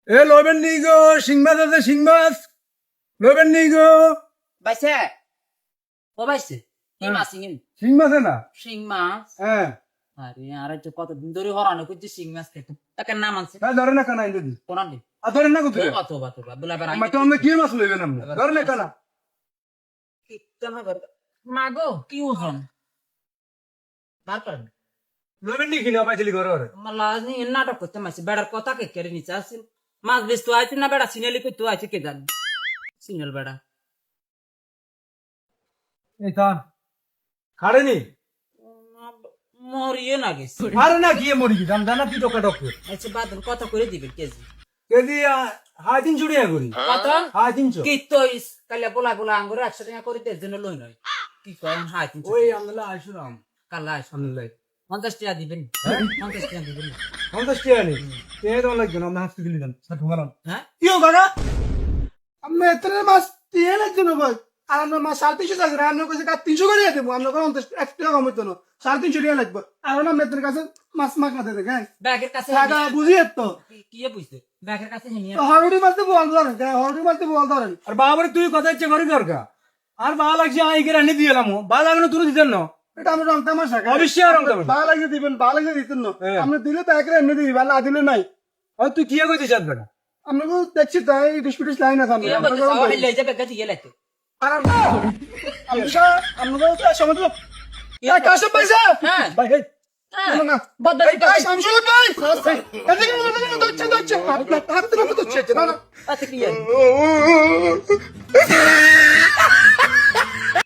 এ লবেন নি গো, শিং মাছ আছে, শিং মাছ লবেন নি গো। বাইছে ও বাইছে কি হ্যাঁ। মাছ ইন শিং মাছ না? শিং মাছ হ্যাঁ, আরে আরে তো কতদিন ধরে হরানো করছে শিং মাছ খেতে তাকে নাম আনছে ধরে না কানা ইন্দু কোন আনলি আর ধরে না কত কত বাত বলা বার তো আমরা কি মাছ লইবেন আমরা ধরে না কানা মাগো কি ওজন বার করেন লবেন নি কিনা পাইছিলি ঘরে ঘরে মালা নি নাটক করতে মাসি বেড়ার কথা কে কেড়ে নিচে আসছিল মাছ বেশ তো আইছে না বেড়া সিনেলি কই তো আইছে কে জানি সিনেল বেড়া এই তা খাড়েনি মরিয়ে না গেছে আরে না গিয়ে মরি কি জান জানা কি টকা টক আচ্ছা বাদন কথা করে দিবেন কেজি কেজি হাই 300 টাকা করি কত হাই 300 কি তো কালে বলা বলা আঙ্গুর 100 টাকা করে দেয় জন্য লই নয় কি কয় হাই 300 ওই আমলা আইসুরাম কালা আইস আমলা 50 টাকা দিবেন 50 টাকা দিবেন 50 টাকা নি তে তো লাগবে না আমরা হাসতে দিলি জান সব ঢুকালাম হ্যাঁ কিও কাকা আমি এতরে মাছ দিয়ে লাগছে না ভাই আর আমরা মাছ 350 টাকা রান্না কইছে কা 300 করে দেবো আমরা কোন 1 টাকা কম হইতো না 350 টাকা লাগবে আর না মেতের কাছে মাছ মাছ না দেবে গাই ব্যাগের কাছে টাকা বুঝিয়ে তো কি বুঝতে ব্যাগের কাছে নিয়ে তো হরুড়ি মাছ তো বল ধরেন হরুড়ি মাছ তো বল ধরেন আর বাবারে তুই কথা ইচ্ছে করি দরকার আর ভালো লাগছে আই করে আনি দিলাম ভালো লাগে না তুই দিতেন না এটা আমরা রং তামাশা অবশ্যই রং তামাশা ভালো লাগে দিবেন ভালো লাগে দিতেন না আপনি দিলে তো একরে এমনি দিবি ভালো না দিলে নাই আর তুই কি কইতে চাস বেটা আমরা তো দেখছি তাই ডিসপিউটিস লাইন আছে কি বলতে চাও হইলে যাবে কাছে গেলে তো আর আমরা তো সময় তো কাছে পয়সা হ্যাঁ ভাই হেই হ্যাঁ না বদল ভাই শামসুল ভাই এদিকে দচ্ছে দচ্ছে হাত তো দচ্ছে না না আচ্ছা কি